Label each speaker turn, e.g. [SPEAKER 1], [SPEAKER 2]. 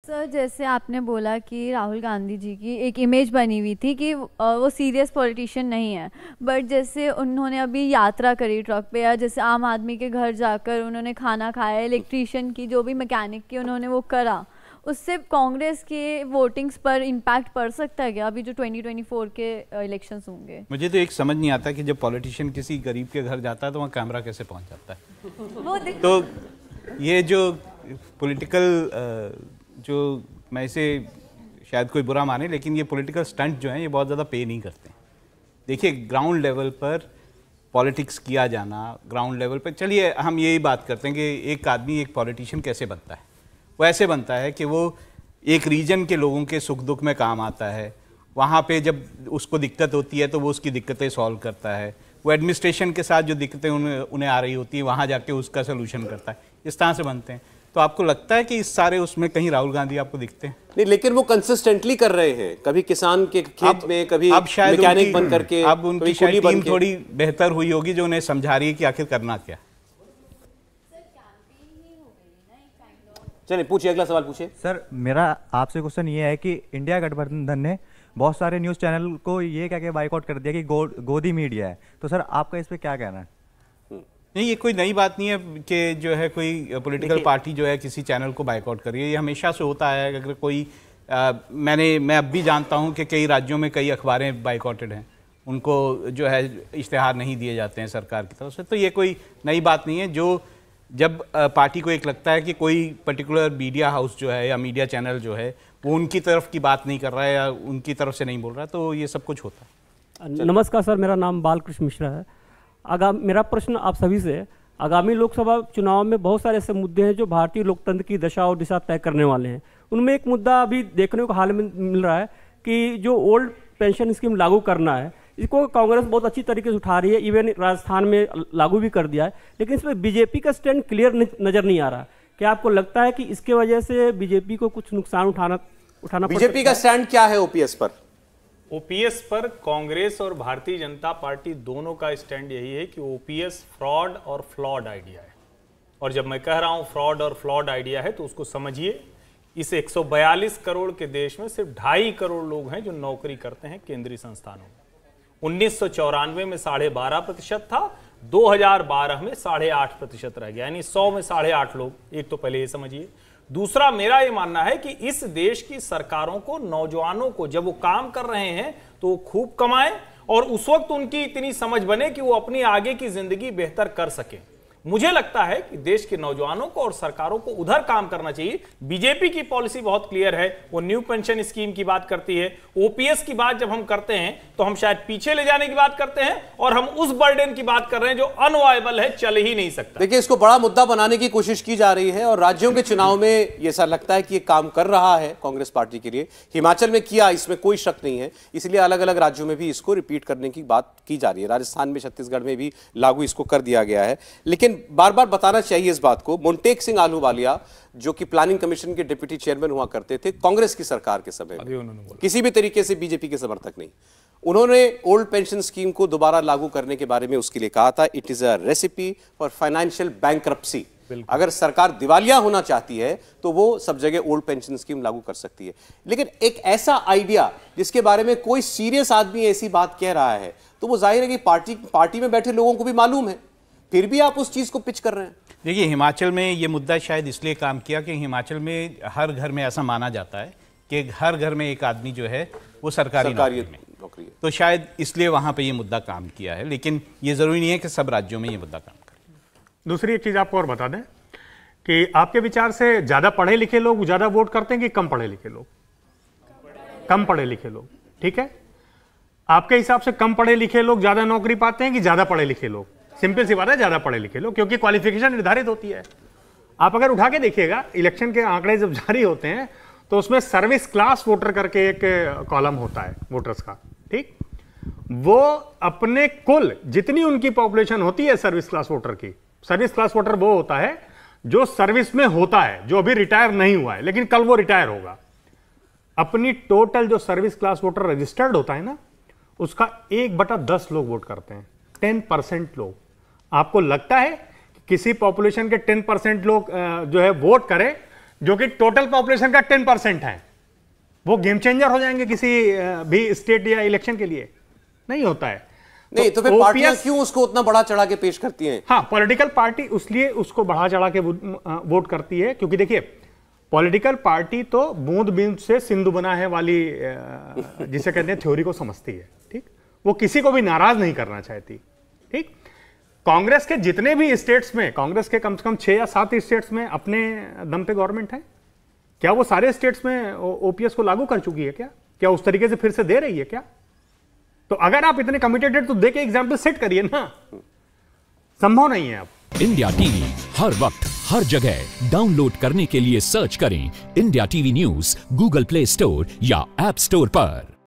[SPEAKER 1] Sir जैसे आपने बोला कि राहुल गांधी जी की एक इमेज बनी हुई थी कि वो सीरियस पॉलिटिशियन नहीं है, बट जैसे उन्होंने अभी यात्रा करी ट्रक पे, या जैसे आम आदमी के घर जाकर उन्होंने खाना खाया, इलेक्ट्रीशियन की जो भी मैकेनिक की उन्होंने वो करा, उससे कांग्रेस के वोटिंग्स पर इम्पैक्ट पड़ सकता है क्या अभी जो 2024 के इलेक्शंस होंगे?
[SPEAKER 2] मुझे तो एक समझ नहीं आता कि जब पॉलिटिशियन किसी गरीब के घर जाता है तो वहाँ कैमरा कैसे पहुँच जाता है।
[SPEAKER 1] वो
[SPEAKER 2] तो ये जो पॉलिटिकल जो, मैं इसे शायद कोई बुरा माने, लेकिन ये पॉलिटिकल स्टंट जो हैं ये बहुत ज़्यादा पे नहीं करते। देखिए ग्राउंड लेवल पर पॉलिटिक्स किया जाना, ग्राउंड लेवल पर, चलिए हम यही बात करते हैं कि एक आदमी एक पॉलिटिशियन कैसे बनता है। वो ऐसे बनता है कि वो एक रीजन के लोगों के सुख दुख में काम आता है, वहाँ पे जब उसको दिक्कत होती है तो वो उसकी दिक्कतें सॉल्व करता है, वो एडमिनिस्ट्रेशन के साथ जो दिक्कतें उन्हें आ रही होती हैं वहाँ जाके उसका सोल्यूशन करता है। इस तरह से बनते हैं। तो आपको लगता है कि इस सारे उसमें कहीं राहुल गांधी आपको दिखते हैं?
[SPEAKER 3] नहीं, लेकिन वो कंसिस्टेंटली कर रहे हैं, कभी किसान के खेत में, कभी मैकेनिक बन करके,
[SPEAKER 2] अब उनकी शायद टीम थोड़ी बेहतर हुई होगी जो उन्हें समझा रही है कि आखिर करना क्या।
[SPEAKER 3] चलिए पूछिए, अगला सवाल पूछिए।
[SPEAKER 4] सर मेरा आपसे क्वेश्चन ये है कि इंडिया गठबंधन ने बहुत सारे न्यूज़ चैनल को ये कह के बाइकआउट कर दिया कि गोदी मीडिया है, तो सर आपका इस पे क्या कहना है?
[SPEAKER 2] नहीं, ये कोई नई बात नहीं है कि जो है कोई पॉलिटिकल पार्टी जो है किसी चैनल को बाइकआउट कर रही है। ये हमेशा से होता है। अगर कोई मैं अब भी जानता हूँ कि कई राज्यों में कई अखबारें बाइकआउटेड हैं, उनको जो है इश्तिहार नहीं दिए जाते हैं सरकार की तरफ से। तो ये कोई नई बात नहीं है। जो जब पार्टी को एक लगता है कि कोई पर्टिकुलर मीडिया हाउस जो है या मीडिया चैनल जो है वो उनकी तरफ की बात नहीं कर रहा है या उनकी तरफ से नहीं बोल रहा है, तो ये सब कुछ होता है।
[SPEAKER 5] नमस्कार सर, मेरा नाम बालकृष्ण मिश्रा है। मेरा प्रश्न आप सभी से, आगामी लोकसभा चुनाव में बहुत सारे ऐसे मुद्दे हैं जो भारतीय लोकतंत्र की दशा और दिशा तय करने वाले हैं। उनमें एक मुद्दा अभी देखने को हाल में मिल रहा है कि जो ओल्ड पेंशन स्कीम लागू करना है, इसको कांग्रेस बहुत अच्छी तरीके से उठा रही है, इवन राजस्थान में लागू भी कर दिया है, लेकिन इसमें बीजेपी का स्टैंड क्लियर नजर नहीं आ रहा। क्या आपको लगता है कि इसके वजह से बीजेपी को कुछ नुकसान उठाना
[SPEAKER 3] बीजेपी का स्टैंड क्या है ओपीएस पर?
[SPEAKER 6] ओपीएस पर कांग्रेस और भारतीय जनता पार्टी दोनों का स्टैंड यही है कि ओपीएस फ्रॉड और फ्लॉड आइडिया है। और जब मैं कह रहा हूं फ्रॉड और फ्लॉड आइडिया है तो उसको समझिए, इस 142 करोड़ के देश में सिर्फ 2.5 करोड़ लोग हैं जो नौकरी करते हैं केंद्रीय संस्थानों में। 1994 में 12.5% था, 2012 में 8.5% रह गया, यानी 100 में 8.5 लोग। एक तो पहले ये समझिए। दूसरा, मेरा ये मानना है कि इस देश की सरकारों को, नौजवानों को, जब वो काम कर रहे हैं तो वो खूब कमाएं और उस वक्त उनकी इतनी समझ बने कि वो अपनी आगे की जिंदगी बेहतर कर सकें। मुझे लगता है कि देश के नौजवानों को और सरकारों को उधर काम करना चाहिए। बीजेपी की पॉलिसी बहुत क्लियर है, वो न्यू पेंशन स्कीम की बात करती है। ओपीएस की बात जब हम करते हैं तो हम शायद पीछे ले जाने की बात करते हैं और हम उस बर्डन की बात कर रहे हैं जो अनवायबल है, चल ही नहीं सकता।
[SPEAKER 3] देखिए, इसको बड़ा मुद्दा बनाने की कोशिश की जा रही है और राज्यों के चुनाव में ये ऐसा लगता है कि ये काम कर रहा है कांग्रेस पार्टी के लिए। हिमाचल में किया, इसमें कोई शक नहीं है, इसलिए अलग अलग राज्यों में भी इसको रिपीट करने की बात की जा रही है। राजस्थान में, छत्तीसगढ़ में भी लागू इसको कर दिया गया है। लेकिन बार बार बताना चाहिए इस बात को, मोंटेक सिंह आलूवालिया जो कि प्लानिंग कमीशन के डिप्टी चेयरमैन हुआ करते थे कांग्रेस की सरकार के समय में, किसी भी तरीके से बीजेपी के समर्थक नहीं, उन्होंने ओल्ड पेंशन स्कीम को दोबारा लागू करने के बारे में उसके लिए कहा था, it is a recipe for financial bankruptcy. अगर सरकार दिवालिया होना चाहती है तो वो सब जगह ओल्ड पेंशन स्कीम लागू कर सकती है। लेकिन एक ऐसा आइडिया जिसके बारे में कोई सीरियस आदमी ऐसी बात कह रहा है तो वो जाहिर है कि पार्टी में बैठे लोगों को भी मालूम है, फिर भी आप उस चीज को पिच कर रहे हैं।
[SPEAKER 2] देखिए, हिमाचल में ये मुद्दा शायद इसलिए काम किया कि हिमाचल में हर घर में ऐसा माना जाता है कि हर घर में एक आदमी जो है वो सरकारी नौकरी है, तो शायद इसलिए वहां पे ये मुद्दा काम किया है। लेकिन ये जरूरी नहीं है कि सब राज्यों में ये मुद्दा काम करे।
[SPEAKER 7] दूसरी एक चीज आपको और बता दें कि आपके विचार से ज्यादा पढ़े लिखे लोग ज्यादा वोट करते हैं कि कम पढ़े लिखे लोग? कम पढ़े लिखे लोग, ठीक है। आपके हिसाब से कम पढ़े लिखे लोग ज्यादा नौकरी पाते हैं कि ज्यादा पढ़े लिखे लोग? सिंपल सी बात है, ज्यादा पढ़े लिखे लोग, क्योंकि क्वालिफिकेशन निर्धारित होती है। आप अगर उठा के देखिएगा, इलेक्शन के आंकड़े जब जारी होते हैं तो उसमें सर्विस क्लास वोटर करके एक कॉलम होता है वोटर्स का, ठीक। वो अपने कुल जितनी उनकी पॉपुलेशन होती है सर्विस क्लास वोटर की, सर्विस क्लास वोटर वो होता है जो सर्विस में होता है, जो अभी रिटायर नहीं हुआ है लेकिन कल वो रिटायर होगा। अपनी टोटल जो सर्विस क्लास वोटर रजिस्टर्ड होता है ना, उसका 1/10 लोग वोट करते हैं, 10% लोग। आपको लगता है कि किसी पॉपुलेशन के 10% लोग जो है वोट करें जो कि टोटल पॉपुलेशन का 10% है, वो गेम चेंजर हो जाएंगे किसी भी स्टेट या इलेक्शन के लिए? नहीं होता है।
[SPEAKER 3] नहीं तो फिर पार्टियां क्यों उसको उतना बढ़ा चढ़ा के पेश करती हैं?
[SPEAKER 7] हाँ, पॉलिटिकल पार्टी उसलिए उसको बढ़ा चढ़ा के वोट करती है क्योंकि देखिए, पॉलिटिकल पार्टी तो बूंद बूंद से सिंधु बना है वाली जिसे कहते हैं थ्योरी को समझती है। ठीक, वो किसी को भी नाराज नहीं करना चाहती। ठीक, कांग्रेस के जितने भी स्टेट्स में, कांग्रेस के कम से कम 6 या 7 स्टेट्स में अपने दम पे गवर्नमेंट है। क्या वो सारे स्टेट्स में ओपीएस को लागू कर चुकी है? क्या उस तरीके से फिर से दे रही है क्या? तो अगर आप इतने कमिटेड है तो दे के एग्जाम्पल सेट करिए ना। संभव नहीं है। अब
[SPEAKER 8] इंडिया टीवी हर वक्त हर जगह डाउनलोड करने के लिए सर्च करें India TV news Google play store या ऐप स्टोर पर।